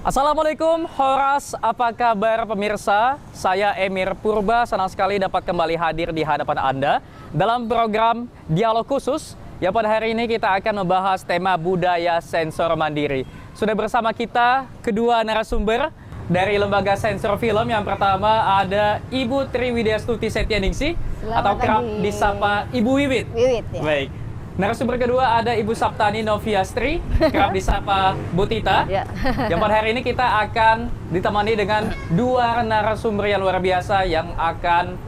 Assalamualaikum Horas, apa kabar pemirsa? Saya Emir Purba, senang sekali dapat kembali hadir di hadapan Anda dalam program Dialog Khusus yang pada hari ini kita akan membahas tema budaya sensor mandiri. Sudah bersama kita kedua narasumber dari Lembaga Sensor Film. Yang pertama ada Ibu Triwidyastuti Setyaningsih atau kerap disapa Ibu Wiwit. Wiwit ya. Baik. Narasumber kedua ada Ibu Saptani Noviastri, kerap disapa Bu Tita. Ya. Yang pada hari ini kita akan ditemani dengan dua narasumber yang luar biasa yang akan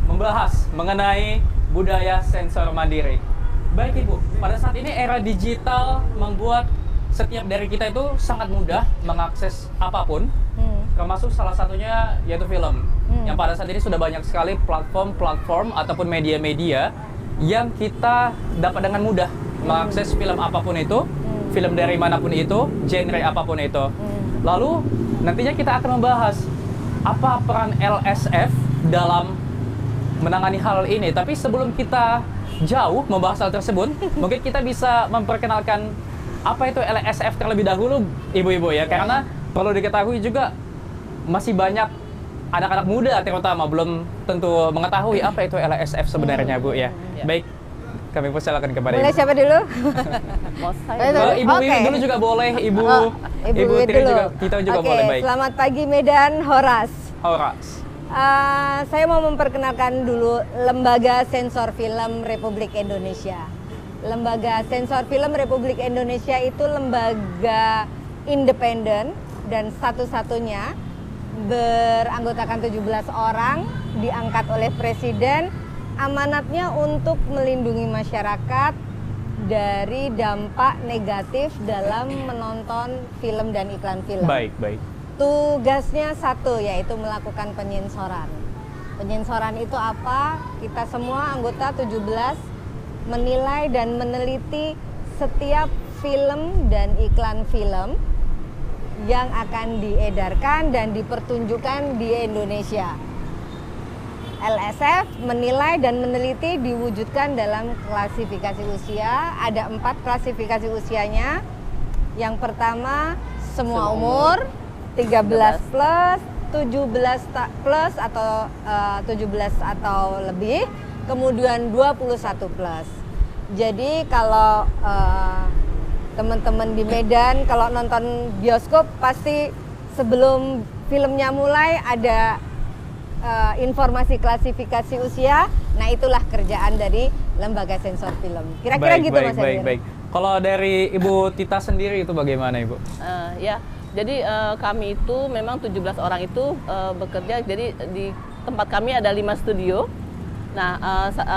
membahas mengenai budaya sensor mandiri. Baik Ibu, pada saat ini era digital membuat setiap dari kita itu sangat mudah mengakses apapun, termasuk salah satunya yaitu film. Yang pada saat ini sudah banyak sekali platform ataupun media-media yang kita dapat dengan mudah mengakses film apapun itu, film dari manapun itu, genre apapun itu. Lalu nantinya kita akan membahas apa peran LSF dalam menangani hal ini. Tapi sebelum kita jauh membahas hal tersebut, mungkin kita bisa memperkenalkan apa itu LSF terlebih dahulu, Ibu-ibu ya, karena perlu diketahui juga masih banyak anak-anak muda terutama belum tentu mengetahui apa itu LSF sebenarnya, Bu ya. Baik, kami persilakan kepada Boleh Ibu. siapa dulu? Ibu Wiwit dulu juga boleh, Ibu Wiwit Tri dulu. juga, kita juga boleh. Baik. Selamat pagi Medan, Horas. Horas. Saya mau memperkenalkan dulu Lembaga Sensor Film Republik Indonesia. Lembaga Sensor Film Republik Indonesia itu lembaga independen dan satu-satunya beranggotakan 17 orang, diangkat oleh Presiden. Amanatnya untuk melindungi masyarakat dari dampak negatif dalam menonton film dan iklan film. Baik. Tugasnya satu, yaitu melakukan penyensoran. Penyensoran itu apa? Kita semua anggota 17 menilai dan meneliti setiap film dan iklan film yang akan diedarkan dan dipertunjukkan di Indonesia. LSF menilai dan meneliti diwujudkan dalam klasifikasi usia. Ada 4 klasifikasi usianya. Yang pertama semua umur, 13 plus, 17 plus atau 17 atau lebih, kemudian 21 plus. Jadi kalau teman-teman di Medan kalau nonton bioskop pasti sebelum filmnya mulai ada informasi klasifikasi usia. Nah, itulah kerjaan dari Lembaga Sensor Film. Kira-kira gitu Mas Emir. Baik. Kalau dari Ibu Tita sendiri itu bagaimana, Ibu? Ya, jadi kami itu memang 17 orang itu bekerja. Jadi di tempat kami ada 5 studio. Nah,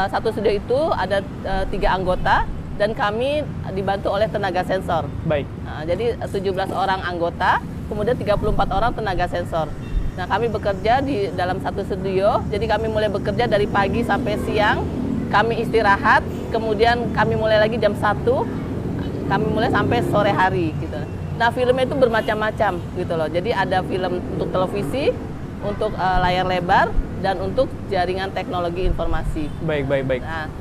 satu studio itu ada 3 anggota dan kami dibantu oleh tenaga sensor. Baik. Nah, jadi 17 orang anggota, kemudian 34 orang tenaga sensor. Nah, kami bekerja di dalam satu studio. Jadi kami mulai bekerja dari pagi sampai siang. Kami istirahat, kemudian kami mulai lagi jam 1. Kami mulai sampai sore hari gitu. Nah, filmnya itu bermacam-macam gitu loh. Jadi ada film untuk televisi, untuk layar lebar, dan untuk jaringan teknologi informasi. Baik. Nah,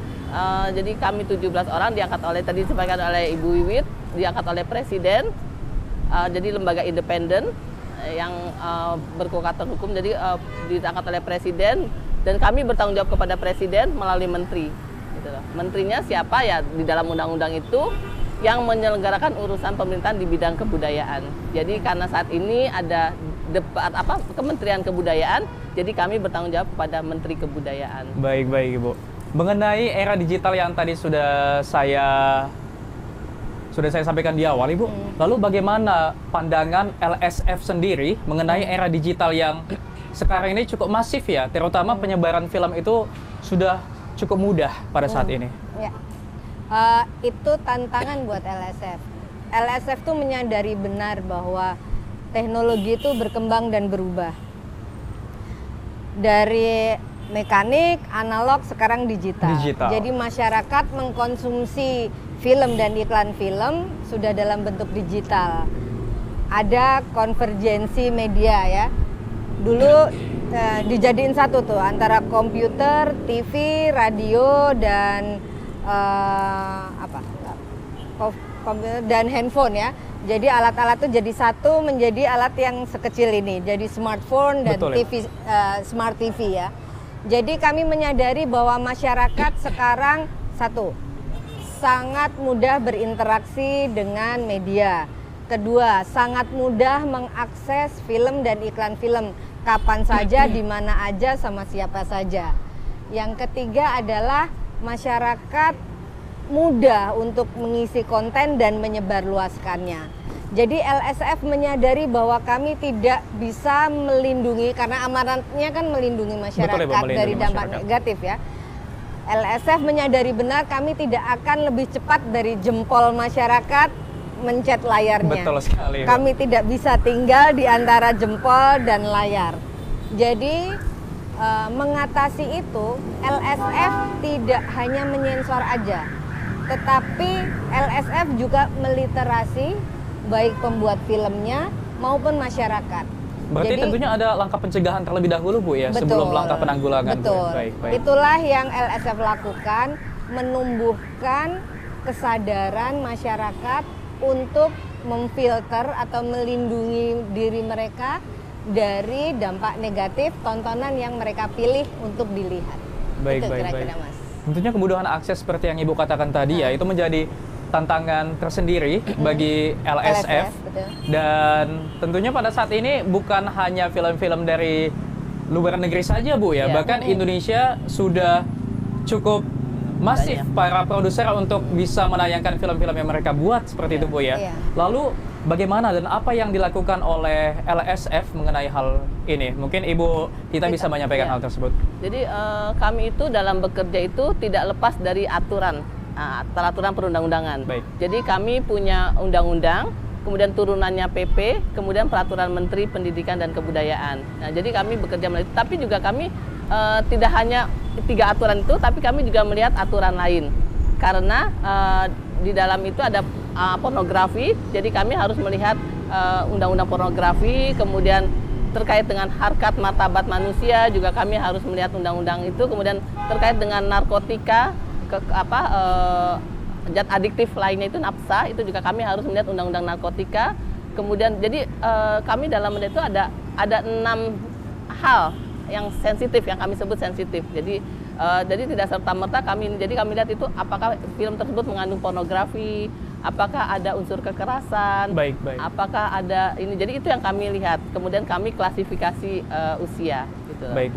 jadi kami 17 orang diangkat oleh, tadi disampaikan oleh Ibu Wiwit, diangkat oleh Presiden. Jadi lembaga independen yang berkekuatan hukum, jadi diangkat oleh Presiden, dan kami bertanggung jawab kepada Presiden melalui menteri. Gitu loh. Menterinya siapa ya di dalam undang-undang itu yang menyelenggarakan urusan pemerintahan di bidang kebudayaan. Jadi karena saat ini ada Kementerian Kebudayaan, jadi kami bertanggung jawab kepada Menteri Kebudayaan. Baik Ibu. Mengenai era digital yang tadi sudah saya sampaikan di awal, Ibu. Lalu bagaimana pandangan LSF sendiri mengenai era digital yang sekarang ini cukup masif ya, terutama penyebaran film itu sudah cukup mudah pada saat ini. Ya. Itu tantangan buat LSF. LSF tuh menyadari benar bahwa teknologi itu berkembang dan berubah. Dari mekanik, analog, sekarang digital. Jadi masyarakat mengkonsumsi film dan iklan film sudah dalam bentuk digital. Ada konvergensi media ya. Dulu dijadiin satu tuh antara komputer, TV, radio, dan komputer dan handphone ya. Jadi alat-alat itu jadi satu menjadi alat yang sekecil ini, jadi smartphone dan Betul, TV, smart TV ya. Jadi kami menyadari bahwa masyarakat sekarang satu, sangat mudah berinteraksi dengan media. Kedua, sangat mudah mengakses film dan iklan film kapan saja, di mana aja, sama siapa saja. Yang ketiga adalah masyarakat mudah untuk mengisi konten dan menyebarluaskannya. Jadi LSF menyadari bahwa kami tidak bisa melindungi, karena amanatnya kan melindungi masyarakat dari dampak negatif ya. LSF menyadari benar kami tidak akan lebih cepat dari jempol masyarakat mencet layarnya. Betul sekali. Kami tidak bisa tinggal di antara jempol dan layar. Jadi mengatasi itu, LSF tidak hanya menyensor aja, tetapi LSF juga meliterasi baik pembuat filmnya maupun masyarakat. Berarti Jadi, tentunya ada langkah pencegahan terlebih dahulu Bu ya, betul, sebelum langkah penanggulangan. Betul. Baik. Itulah yang LSF lakukan, menumbuhkan kesadaran masyarakat untuk memfilter atau melindungi diri mereka dari dampak negatif tontonan yang mereka pilih untuk dilihat. Itu kira-kira Mas. Tentunya kemudahan akses seperti yang Ibu katakan tadi ya, itu menjadi tantangan tersendiri bagi LSF. Betul. Dan tentunya pada saat ini bukan hanya film-film dari luar negeri saja Bu ya, bahkan Indonesia sudah cukup masif para produser untuk bisa menayangkan film-film yang mereka buat seperti itu Bu ya. Lalu bagaimana dan apa yang dilakukan oleh LSF mengenai hal ini? Mungkin Ibu kita bisa menyampaikan hal tersebut. Jadi kami itu dalam bekerja itu tidak lepas dari aturan perundang-undangan. Jadi kami punya undang-undang, kemudian turunannya PP, kemudian peraturan Menteri Pendidikan dan Kebudayaan. Nah, jadi kami bekerja melalui itu, tapi juga kami tidak hanya 3 aturan itu, tapi kami juga melihat aturan lain. Karena di dalam itu ada pornografi, jadi kami harus melihat undang-undang pornografi, kemudian terkait dengan harkat martabat manusia juga kami harus melihat undang-undang itu, kemudian terkait dengan narkotika, zat adiktif lainnya itu nafsa, itu juga kami harus melihat undang-undang narkotika. Kemudian jadi kami dalam itu ada 6 hal yang sensitif, yang kami sebut sensitif. Jadi tidak serta-merta kami lihat itu apakah film tersebut mengandung pornografi, apakah ada unsur kekerasan, apakah ada ini. Jadi itu yang kami lihat. Kemudian kami klasifikasi usia gitu. Baik.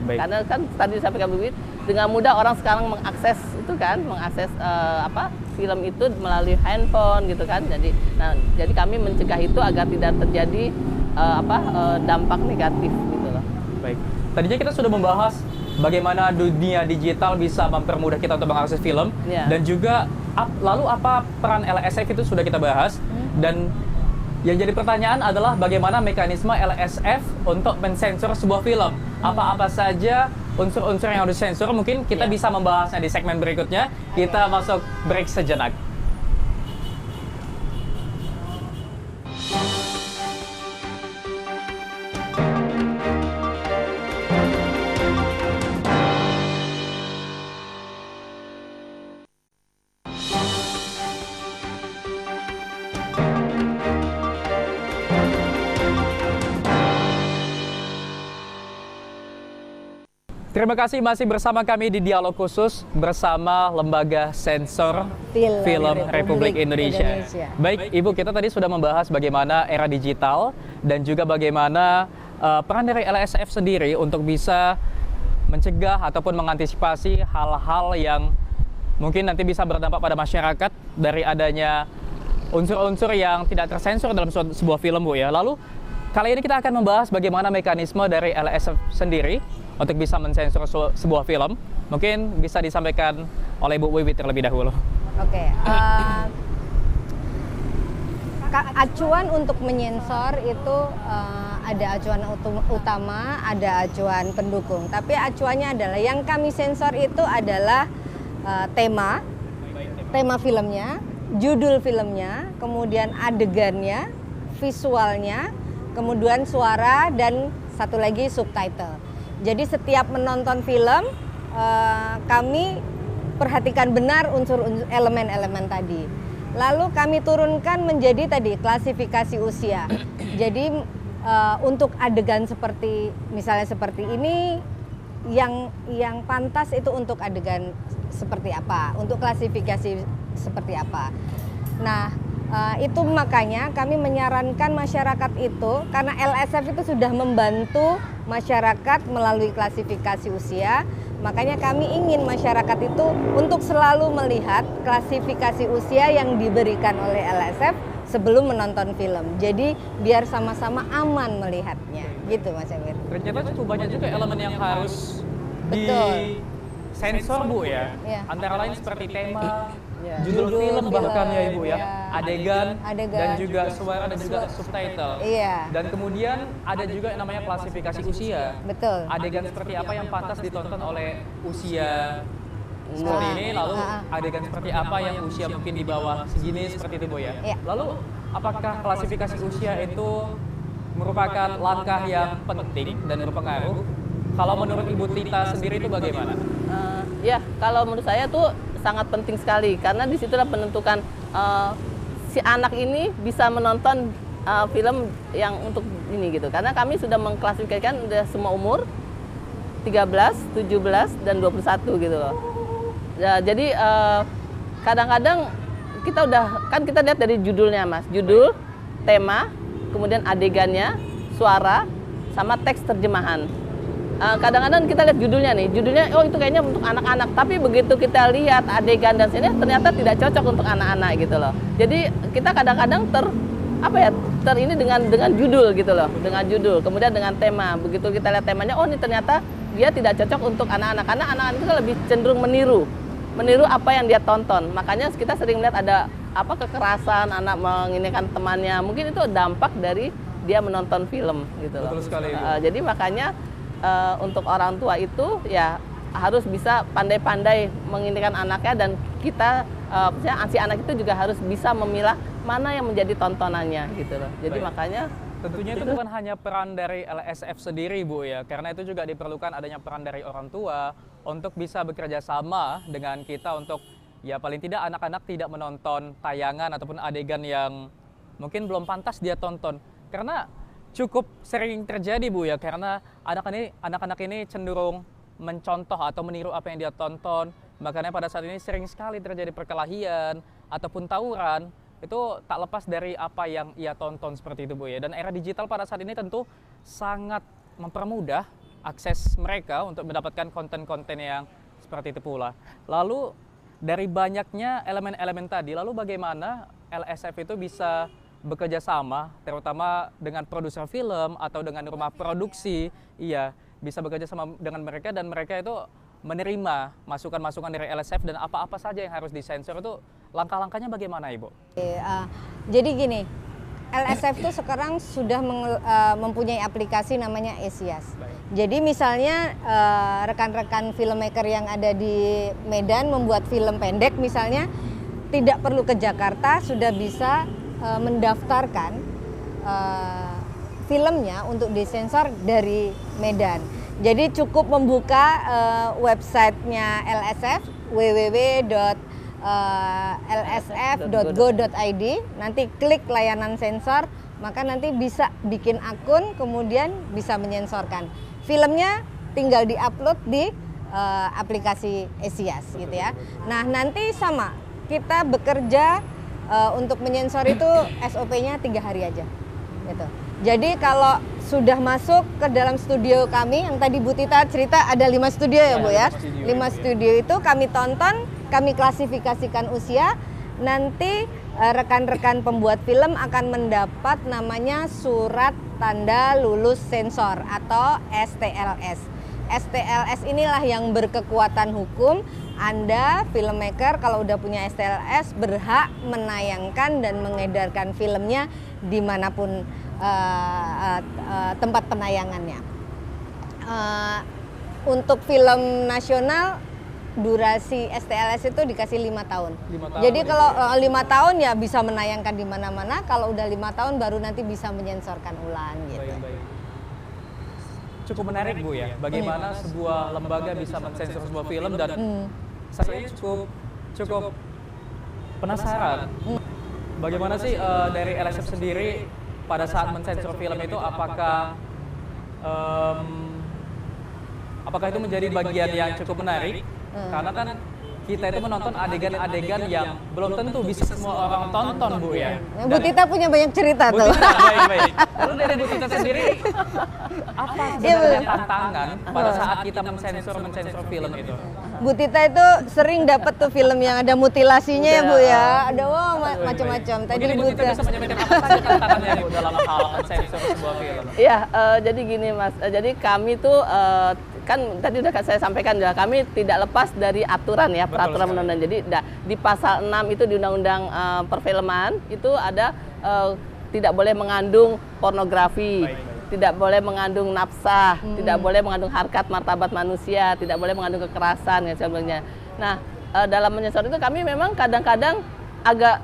Karena kan tadi disampaikan Bu Wit, dengan mudah orang sekarang mengakses itu kan, mengakses film itu melalui handphone gitu kan. Jadi kami mencegah itu agar tidak terjadi dampak negatif gitu loh. Baik. Tadinya kita sudah membahas bagaimana dunia digital bisa mempermudah kita untuk mengakses film, dan juga lalu apa peran LSF itu sudah kita bahas. Dan yang jadi pertanyaan adalah bagaimana mekanisme LSF untuk mensensor sebuah film. Apa-apa saja unsur-unsur yang harus disensor, mungkin kita bisa membahasnya di segmen berikutnya. Kita masuk break sejenak. Terima kasih masih bersama kami di Dialog Khusus bersama Lembaga Sensor Film Republik Indonesia. Baik, Ibu, kita tadi sudah membahas bagaimana era digital dan juga bagaimana peran dari LSF sendiri untuk bisa mencegah ataupun mengantisipasi hal-hal yang mungkin nanti bisa berdampak pada masyarakat dari adanya unsur-unsur yang tidak tersensor dalam sebuah film, Bu ya. Lalu kali ini kita akan membahas bagaimana mekanisme dari LSF sendiri untuk bisa mensensor sebuah film. Mungkin bisa disampaikan oleh Bu Wiwit terlebih dahulu. Oke. Acuan untuk menyensor itu ada acuan utama, ada acuan pendukung. Tapi acuannya adalah yang kami sensor itu adalah tema filmnya, judul filmnya, kemudian adegannya, visualnya, kemudian suara, dan satu lagi subtitle. Jadi setiap menonton film, kami perhatikan benar unsur elemen-elemen tadi. Lalu kami turunkan menjadi tadi klasifikasi usia. Jadi untuk adegan seperti misalnya seperti ini, yang pantas itu untuk adegan seperti apa, untuk klasifikasi seperti apa. Nah, itu makanya kami menyarankan masyarakat itu, karena LSF itu sudah membantu masyarakat melalui klasifikasi usia, makanya kami ingin masyarakat itu untuk selalu melihat klasifikasi usia yang diberikan oleh LSF sebelum menonton film. Jadi biar sama-sama aman melihatnya, gitu Mas Emir. Ternyata cukup banyak juga elemen yang harus Betul. disensor Bu ya. Iya. Antara lain seperti tema, Ya. judul film bahkan ya Ibu ya, Iya. adegan, Adegan. dan juga suara dan juga subtitle. Iya. Dan kemudian ada juga yang namanya klasifikasi usia. Betul. Adegan seperti apa yang pantas ditonton oleh usia seperti ini, lalu adegan seperti apa yang usia mungkin di bawah segini seperti itu Bu ya. Iya. Lalu apakah klasifikasi usia itu merupakan langkah yang penting dan berpengaruh? Kalau menurut Ibu Tita sendiri itu bagaimana? Ya, kalau menurut saya tuh sangat penting sekali karena disitulah penentukan si anak ini bisa menonton film yang untuk ini gitu. Karena kami sudah mengklasifikasikan udah semua umur 13, 17 dan 21 gitu loh. Ya, jadi kadang-kadang kita lihat dari judulnya Mas, judul, tema, kemudian adegannya, suara, sama teks terjemahan. Kadang-kadang kita lihat judulnya oh itu kayaknya untuk anak-anak, tapi begitu kita lihat adegan dan sini ternyata tidak cocok untuk anak-anak gitu loh. Jadi kita kadang-kadang ini dengan judul gitu loh, dengan judul, kemudian dengan tema. Begitu kita lihat temanya, oh ini ternyata dia tidak cocok untuk anak-anak karena anak-anak itu lebih cenderung meniru apa yang dia tonton. Makanya kita sering lihat ada kekerasan, anak menginginkan temannya. Mungkin itu dampak dari dia menonton film gitu loh. Betul sekali, Ibu. Jadi makanya untuk orang tua itu ya harus bisa pandai-pandai menginginkan anaknya dan kita si anak itu juga harus bisa memilah mana yang menjadi tontonannya gitu loh. Jadi Baik. makanya Tentunya itu bukan hanya peran dari LSF sendiri Bu ya, karena itu juga diperlukan adanya peran dari orang tua untuk bisa bekerja sama dengan kita untuk ya paling tidak anak-anak tidak menonton tayangan ataupun adegan yang mungkin belum pantas dia tonton. Karena cukup sering terjadi Bu ya, karena anak-anak ini cenderung mencontoh atau meniru apa yang dia tonton. Makanya pada saat ini sering sekali terjadi perkelahian ataupun tawuran. Itu tak lepas dari apa yang ia tonton seperti itu Bu ya. Dan era digital pada saat ini tentu sangat mempermudah akses mereka untuk mendapatkan konten-konten yang seperti itu pula. Lalu dari banyaknya elemen-elemen tadi, lalu bagaimana LSF itu bisa bekerja sama terutama dengan produser film atau dengan rumah produksi, bisa bekerja sama dengan mereka dan mereka itu menerima masukan-masukan dari LSF dan apa-apa saja yang harus disensor itu langkah-langkahnya bagaimana Ibu? Jadi gini, LSF itu sekarang sudah mempunyai aplikasi namanya Esias. Jadi misalnya rekan-rekan filmmaker yang ada di Medan membuat film pendek misalnya tidak perlu ke Jakarta, sudah bisa mendaftarkan filmnya untuk disensor dari Medan. Jadi cukup membuka websitenya LSF www.lsf.go.id, nanti klik layanan sensor, maka nanti bisa bikin akun, kemudian bisa menyensorkan. Filmnya tinggal diupload di aplikasi Esias gitu ya. Nah nanti sama, kita bekerja untuk menyensor itu SOP-nya 3 hari aja gitu. Jadi kalau sudah masuk ke dalam studio kami, yang tadi Bu Tita cerita ada 5 studio ya Bu ya. 5 studio itu kami tonton, kami klasifikasikan usia, nanti rekan-rekan pembuat film akan mendapat namanya surat tanda lulus sensor atau STLS. STLS inilah yang berkekuatan hukum. Anda filmmaker kalau udah punya STLS berhak menayangkan dan mengedarkan filmnya dimanapun tempat penayangannya. Untuk film nasional durasi STLS itu dikasih 5 tahun. 5 tahun. Jadi kalau 5 tahun ya bisa menayangkan di mana-mana. Kalau udah 5 tahun baru nanti bisa menyensorkan ulang gitu. Baik. Cukup menarik Bu ya, bagaimana sebuah lembaga bisa mensensor sebuah film dan saya cukup penasaran bagaimana sih dari LSF sendiri pada saat mensensor film itu apakah itu menjadi bagian yang cukup menarik? Karena kan kita itu menonton adegan-adegan yang belum tentu bisa semua orang tonton, Bu ya. Bu Tita punya banyak cerita Bu tuh. Tita, baik. Lalu dari Bu Tita sendiri, apa sebenarnya tantangan pada saat kita mensensor film itu? Bu Tita itu sering dapat tuh film yang ada mutilasinya ya Bu ya. Ada macam-macam. Tadi Mungkin Bu Bu Tita bisa menyampaikan apa saja tantangannya Bu dalam hal mensensor sebuah film? Iya, jadi gini Mas, jadi kami tuh kan tadi udah saya sampaikan ya, kami tidak lepas dari aturan ya, peraturan undang-undang. Jadi di pasal 6 itu di Undang-Undang Perfilman itu ada tidak boleh mengandung pornografi, tidak boleh mengandung nafsah, tidak boleh mengandung harkat martabat manusia, tidak boleh mengandung kekerasan dan sebagainya. Nah, dalam menyensor itu kami memang kadang-kadang agak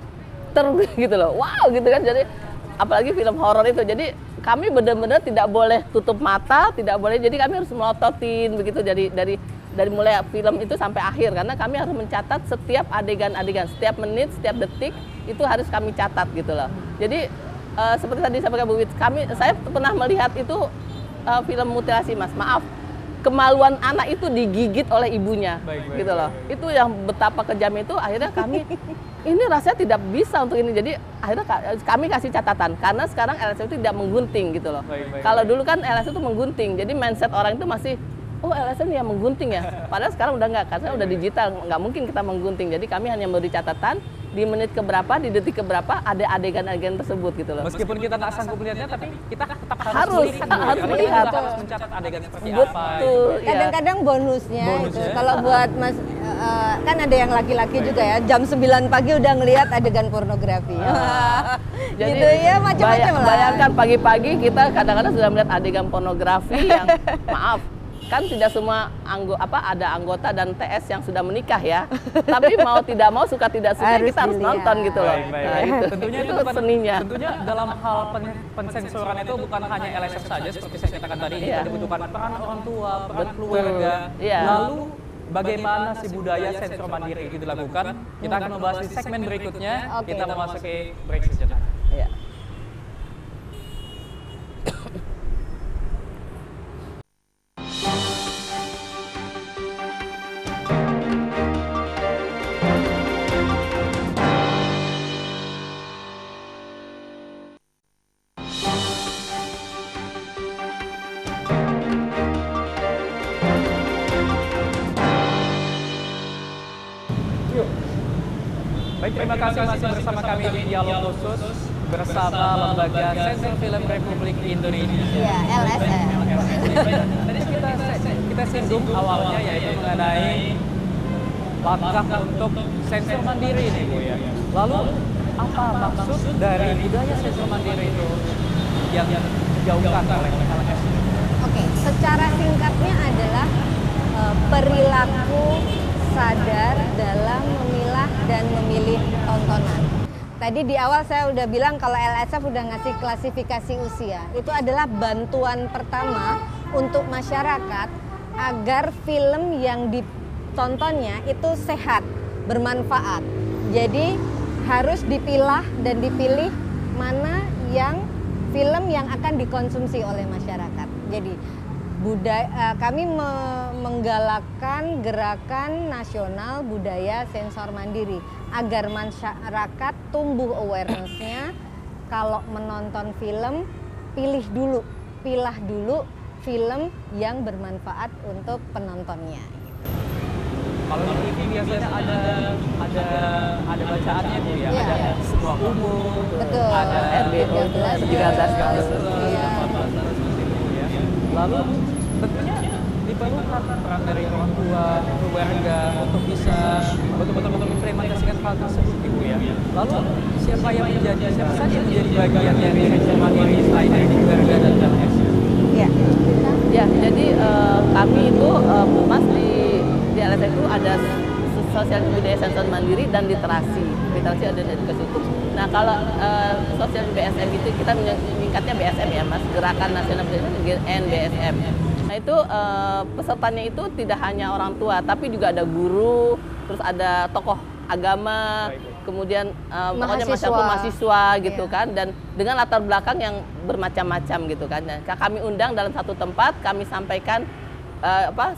gitu loh, wow gitu kan. Jadi apalagi film horor itu, jadi kami benar-benar tidak boleh tutup mata, tidak boleh. Jadi kami harus melototin begitu dari mulai film itu sampai akhir, karena kami harus mencatat setiap adegan-adegan, setiap menit, setiap detik itu harus kami catat gitu loh. Jadi seperti tadi sampaikan Bu Wit, saya pernah melihat itu film mutilasi Mas, maaf. Kemaluan anak itu digigit oleh ibunya, gitu loh. Itu yang betapa kejam itu, akhirnya kami ini rasanya tidak bisa untuk ini. Jadi akhirnya kami kasih catatan, karena sekarang LSF itu tidak menggunting gitu loh. Kalau dulu kan LSF itu menggunting, jadi mindset orang itu masih, oh LSF yang menggunting ya. Padahal sekarang udah enggak, karena udah digital, nggak mungkin kita menggunting. Jadi kami hanya memberi catatan, di menit keberapa, di detik keberapa ada adegan-adegan tersebut gitu loh. Meskipun kita tak sanggup melihatnya, tapi kita tetap harus melihat. Kita harus mencatat adegan seperti Betul, apa. ya. Kadang-kadang bonusnya itu kalau buat Mas kan ada yang laki-laki juga ya, jam 9 pagi udah ngelihat adegan pornografi. Jadi gitu ya, macam-macam lah. Bayangkan pagi-pagi kita kadang-kadang sudah melihat adegan pornografi yang maaf, kan tidak semua ada anggota dan TS yang sudah menikah ya. Tapi mau tidak mau, suka tidak suka, kita harus nonton gitu loh. Nah, tentunya itu bukan seninya. Tentunya dalam hal pensensoran itu bukan hanya LSF saja seperti saya katakan tadi, juga dibutuhkan peran orang tua, peran keluarga. Lalu bagaimana si budaya sensor mandiri itu dilakukan? Kita akan membahas di segmen berikutnya. Kita memasuki break sejenak. Ya. Baik, terima kasih masih bersama kami di Dialog Khusus bersama Lembaga Sensor Film Republik Indonesia. Iya, LSF. Tadi kita singgung awalnya yaitu mengenai langkah untuk sensor mandiri ini, Bu ya. Lalu apa maksud dari budaya sensor mandiri itu yang dijauhkan oleh LSF? Oke, secara singkatnya adalah perilaku sadar dalam memilah dan memilih tontonan. Tadi di awal saya udah bilang kalau LSF udah ngasih klasifikasi usia. Itu adalah bantuan pertama untuk masyarakat agar film yang ditontonnya itu sehat, bermanfaat. Jadi harus dipilah dan dipilih mana yang film yang akan dikonsumsi oleh masyarakat. Jadi kami menggalakkan gerakan nasional budaya sensor mandiri agar masyarakat tumbuh awareness-nya kalau menonton film, pilah dulu film yang bermanfaat untuk penontonnya. Kalau di TV biasanya ada bacaannya Bu ya, Iya. ada sebuah umur, Betul. ada RBO, 13 Iya. Lalu tentunya diperlukan peran dari orang tua, keluarga untuk bisa betul-betul mengimplementasikan hal tersebut, Ibu ya. Lalu siapa saja yang menjadi bagian dari sensor mandiri selain dari keluarga dan LSF? Iya. Ya, jadi kami itu Mas di LSF itu ada sosial budaya sensor mandiri dan literasi. Literasi ada dari edukasi hukum. Nah, kalau sosial BSM itu kita menyingkatnya BSM ya, Mas, Gerakan Nasional Budaya NBSM. Nah, itu pesertanya itu tidak hanya orang tua, tapi juga ada guru, terus ada tokoh agama, kemudian pokoknya macam mahasiswa gitu kan, dan dengan latar belakang yang bermacam-macam gitu kan. Dan kami undang dalam satu tempat, kami sampaikan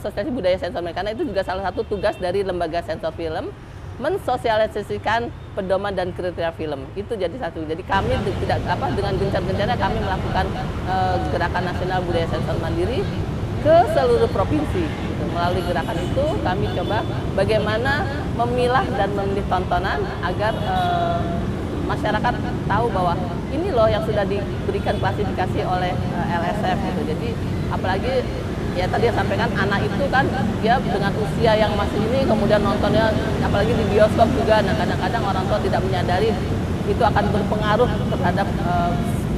sosialisasi budaya sensor, karena itu juga salah satu tugas dari lembaga sensor film, mensosialisasikan pedoman dan kriteria film. Itu jadi satu. Jadi kami tidak dengan gencar-gencarnya kami melakukan gerakan nasional budaya sensor mandiri ke seluruh provinsi. Gitu. Melalui gerakan itu kami coba bagaimana memilah dan memilih tontonan agar masyarakat tahu bahwa ini loh yang sudah diberikan klasifikasi oleh LSF gitu. Jadi apalagi ya tadi yang sampaikan anak itu kan dia dengan usia yang masih ini kemudian nontonnya apalagi di bioskop juga. Nah kadang-kadang orang tua tidak menyadari itu akan berpengaruh terhadap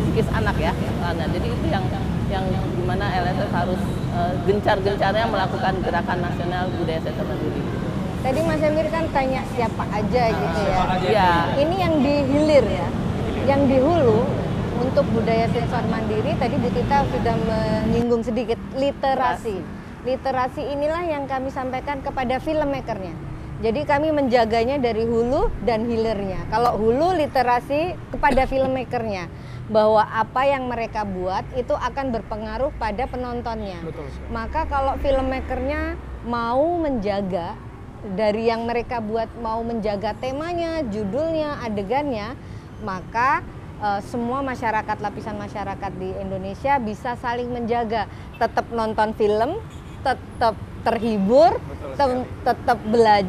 psikis anak ya. Nah jadi itu yang gimana LSF harus gencar-gencarnya melakukan gerakan nasional budaya sensor mandiri. Tadi Mas Emir kan tanya siapa aja gitu ya. Iya. Ini yang di hilir ya. Yang di hulu untuk budaya sensor mandiri tadi Bu Tita sudah menyinggung sedikit literasi. Literasi inilah yang kami sampaikan kepada filmmakernya. Jadi kami menjaganya dari hulu dan hilirnya. Kalau hulu literasi kepada filmmakernya, bahwa apa yang mereka buat itu akan berpengaruh pada penontonnya. Betul. Maka kalau filmmakernya mau menjaga dari yang mereka buat, mau menjaga temanya, judulnya, adegannya, maka semua masyarakat, lapisan masyarakat di Indonesia bisa saling menjaga, tetap nonton film, tetap terhibur, tetap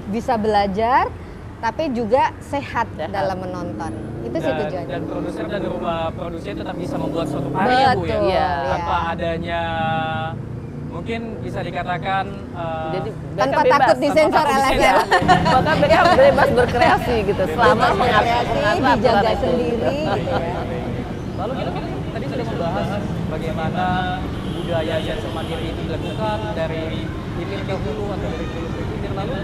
bisa belajar, tapi juga sehat dalam menonton. Itu sih tujuannya. Dan produser dan rumah produksi tetap bisa membuat suatu karya Bu ya, tanpa adanya mungkin bisa dikatakan tanpa takut disensor LSF. Bahkan mereka bebas berkreasi gitu selama berkreasi, dijaga sendiri. Lalu kita kan tadi sudah membahas bagaimana budaya sensor mandiri itu dilakukan dari hilir ke hulu atau dari hulu ke hilir. Lalu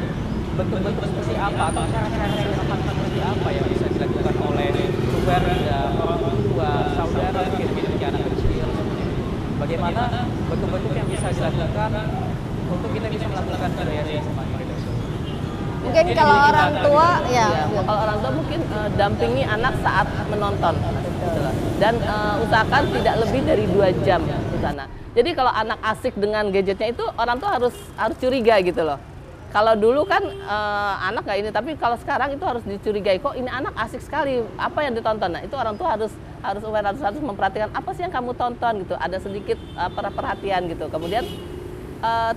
bentuk-bentuk seperti apa atau cara-cara seperti apa yang bisa dilakukan oleh keluarga, orang tua, saudara, mungkin anak kecil. Bagaimana bentuk-bentuk yang bisa dilakukan untuk kita bisa melakukan budaya sensor mandiri? Mungkin kalau orang tua kalau orang tua mungkin dampingi anak saat menonton. Dan usahakan tidak lebih dari 2 jam di sana. Jadi kalau anak asik dengan gadgetnya itu orang tua harus curiga gitu loh. Kalau dulu kan anak nggak ini, tapi kalau sekarang itu harus dicurigai, kok ini anak asik sekali, apa yang ditonton. Nah itu orang tua harus aware, harus memperhatikan apa sih yang kamu tonton gitu. Ada sedikit perhatian gitu. Kemudian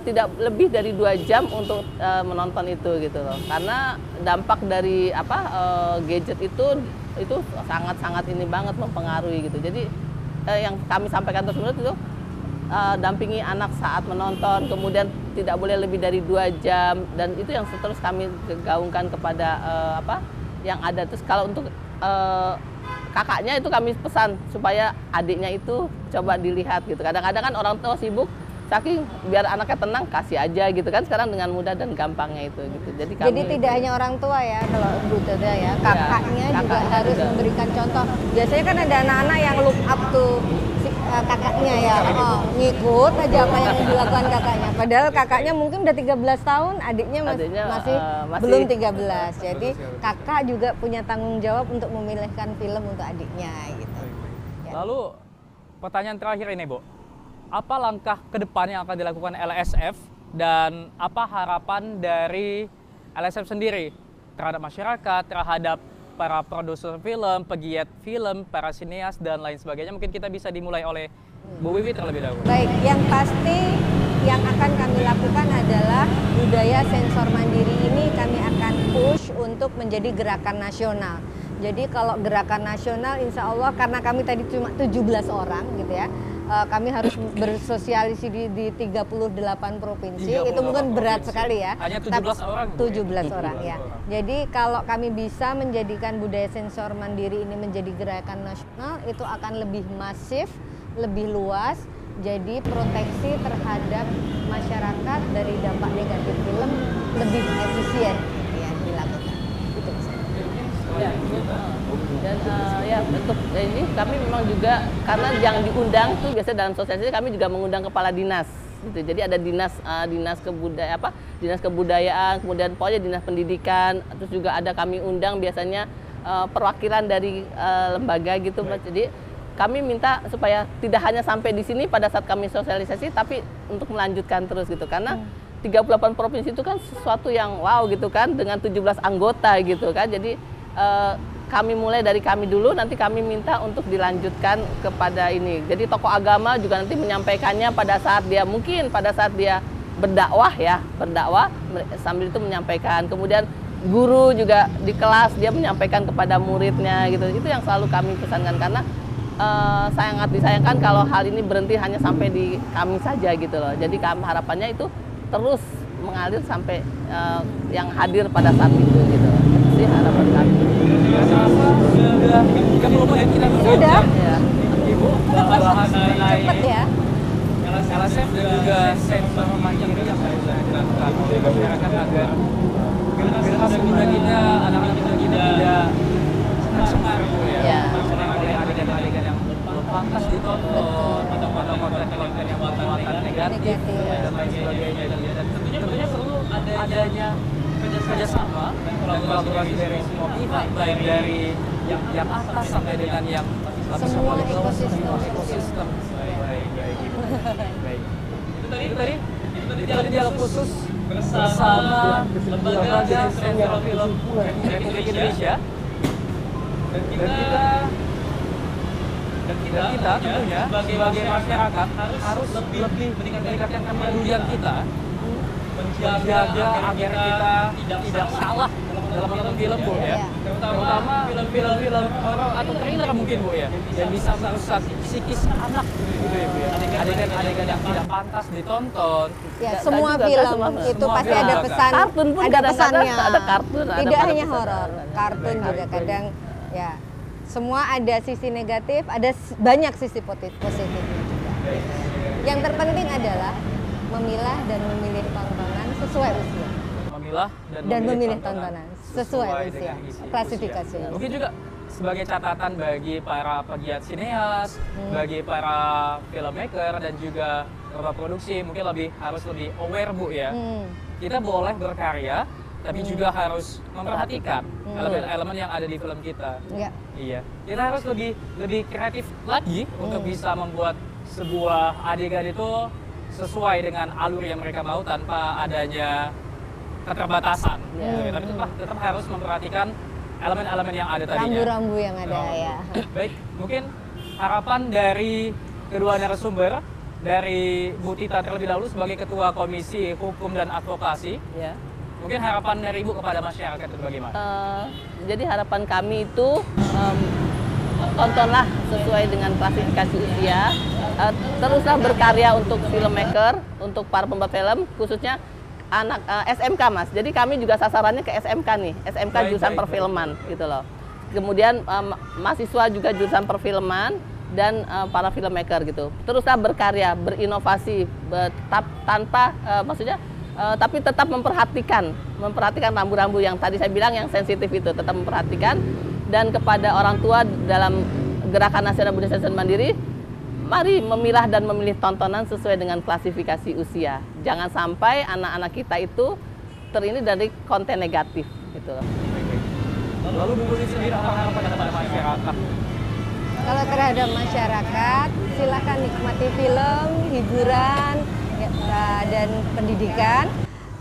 tidak lebih dari 2 jam untuk menonton itu gitu loh. Karena dampak dari gadget itu sangat-sangat ini banget mempengaruhi gitu. Jadi yang kami sampaikan tersebut itu dampingi anak saat menonton, kemudian tidak boleh lebih dari 2 jam, dan itu yang terus kami gaungkan kepada yang ada. Terus kalau untuk kakaknya itu kami pesan supaya adiknya itu coba dilihat gitu. Kadang-kadang kan orang tua sibuk, saking biar anaknya tenang kasih aja gitu kan, sekarang dengan mudah dan gampangnya itu gitu. Jadi tidak hanya orang tua ya, kalau Bu Tita ya, kakaknya juga harus memberikan contoh. Biasanya kan ada anak-anak yang look up to kakaknya ya, ngikut aja apa yang dilakukan kakaknya. Padahal kakaknya mungkin udah 13 tahun, adiknya masih belum 13. Jadi kakak juga punya tanggung jawab untuk memilihkan film untuk adiknya gitu. Lalu pertanyaan terakhir ini Bu, apa langkah ke depan yang akan dilakukan LSF dan apa harapan dari LSF sendiri terhadap masyarakat, terhadap para produser film, pegiat film, para sineas, dan lain sebagainya? Mungkin kita bisa dimulai oleh Bu Wiwi terlebih dahulu. Baik, yang pasti yang akan kami lakukan adalah budaya sensor mandiri ini kami akan push untuk menjadi gerakan nasional. Jadi kalau gerakan nasional insya Allah, karena kami tadi cuma 17 orang gitu ya, kami harus bersosialisasi di 38 provinsi. Itu mungkin berat sekali ya. Hanya 17 orang. 17 orang ya. Jadi kalau kami bisa menjadikan budaya sensor mandiri ini menjadi gerakan nasional, itu akan lebih masif, lebih luas. Jadi proteksi terhadap masyarakat dari dampak negatif film lebih efisien ya dilakukan. Itu ya. Dan untuk ini kami memang juga, karena yang diundang tuh biasanya dalam sosialisasi kami juga mengundang kepala dinas gitu. Jadi ada dinas kebudayaan, kemudian pokoknya dinas pendidikan, terus juga ada kami undang biasanya perwakilan dari lembaga gitu, Mas. Jadi kami minta supaya tidak hanya sampai di sini pada saat kami sosialisasi, tapi untuk melanjutkan terus gitu, karena 38 provinsi itu kan sesuatu yang wow gitu kan, dengan 17 anggota gitu kan. Jadi kami mulai dari kami dulu, nanti kami minta untuk dilanjutkan kepada ini. Jadi tokoh agama juga nanti menyampaikannya pada saat dia berdakwah sambil itu menyampaikan. Kemudian guru juga di kelas dia menyampaikan kepada muridnya gitu. Itu yang selalu kami pesankan, karena sangat disayangkan kalau hal ini berhenti hanya sampai di kami saja gitu loh. Jadi kami harapannya itu terus mengalir sampai yang hadir pada saat itu gitu. Itu sih harapan kami. Sudah 30 menit kita Sudah. Ya. Ibu bahas mengenai Cepet ya. LSF dan juga sensor mandiri yang harus dilakukan oleh masyarakat agar generasi muda kita, anak-anak kita tidak tercemar Ya. oleh adegan-adegan yang belum pantas ditonton atau konten-konten yang muatan negatif dan lain sebagainya. Dan tentunya perlu adanya kerjasama dan kolaborasi dari semua pihak, baik dari yang atas sampai dengan yang Semua ekosistem. Baik. Itu tadi dialog khusus bersama lembaga sensor film Republik Indonesia. Dan kita tentunya sebagai masyarakat harus lebih meningkatkan kepedulian kita, menjaga agar kita tidak salah dalam menonton film, Bu ya. Terutama film-film horor atau thriller mungkin, Bu ya, yang bisa merusak psikis anak gitu ya, Bu ya. Adegan-adegan yang tidak pantas ditonton. Ya, Nggak semua juga, film semua itu film. pasti ada pesan, Kartun pun ada kadang-kadang pesannya. ada kartun, ada Tidak pada hanya pesan. horor, kartun juga kadang ya. Semua ada sisi negatif, ada banyak sisi positifnya juga. Yang terpenting adalah memilah dan memilih tontonan sesuai usia. Memilah Dan memilih tontonan sesuai usia. dengan isi Klasifikasi usia. usia. Mungkin juga sebagai catatan bagi para pegiat sineas, bagi para filmmaker dan juga beberapa produksi, mungkin harus lebih aware, Bu ya. Kita boleh berkarya, tapi juga harus memperhatikan elemen-elemen yang ada di film kita. Ya. Iya, kita harus lebih kreatif lagi untuk bisa membuat sebuah adegan itu sesuai dengan alur yang mereka mau tanpa adanya keterbatasan. Tapi tetap harus memperhatikan elemen-elemen yang ada tadinya. Rambu-rambu yang ada ya. Baik, mungkin harapan dari kedua narasumber, dari Bu Tita terlebih dahulu sebagai Ketua Komisi Hukum dan Advokasi. Ya. Mungkin harapan dari Ibu kepada masyarakat itu bagaimana? Jadi harapan kami itu tontonlah sesuai dengan klasifikasi usia, teruslah berkarya untuk filmmaker, untuk para pembuat film, khususnya anak SMK, Mas. Jadi kami juga sasarannya ke SMK nih, SMK jurusan perfilman gitu loh. Kemudian mahasiswa juga jurusan perfilman dan para filmmaker gitu. Teruslah berkarya, berinovasi, tanpa maksudnya tapi tetap memperhatikan rambu-rambu yang tadi saya bilang yang sensitif itu, tetap memperhatikan. Dan kepada orang tua dalam Gerakan Nasional Budaya Sensory Mandiri, mari memilah dan memilih tontonan sesuai dengan klasifikasi usia. Jangan sampai anak-anak kita itu terini dari konten negatif gitu loh. Lalu Bu Putri sendiri apa harapan kepada masyarakat? Kalau terhadap masyarakat, silakan nikmati film, hiburan, dan pendidikan.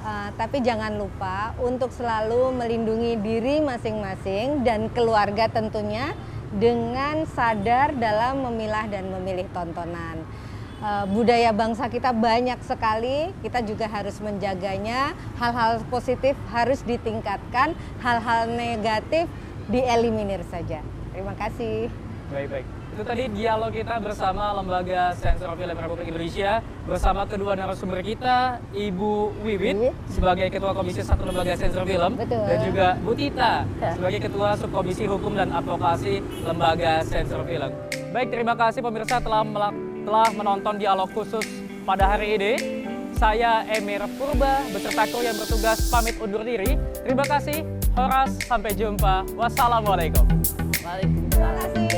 Tapi jangan lupa untuk selalu melindungi diri masing-masing dan keluarga tentunya dengan sadar dalam memilah dan memilih tontonan. Budaya bangsa kita banyak sekali, kita juga harus menjaganya. Hal-hal positif harus ditingkatkan, hal-hal negatif dieliminir saja. Terima kasih. Baik. Itu tadi dialog kita bersama Lembaga Sensor Film Republik Indonesia bersama kedua narasumber kita, Ibu Wiwit sebagai Ketua Komisi 1 Lembaga Sensor Film. Betul. Dan juga Bu Tita sebagai Ketua Subkomisi Hukum dan Advokasi Lembaga Sensor Film. Baik, terima kasih pemirsa telah menonton dialog khusus pada hari ini. Saya Emir Purba beserta kru yang bertugas pamit undur diri. Terima kasih, Horas, sampai jumpa. Wassalamualaikum. Waalaikumsalam. Terima kasih.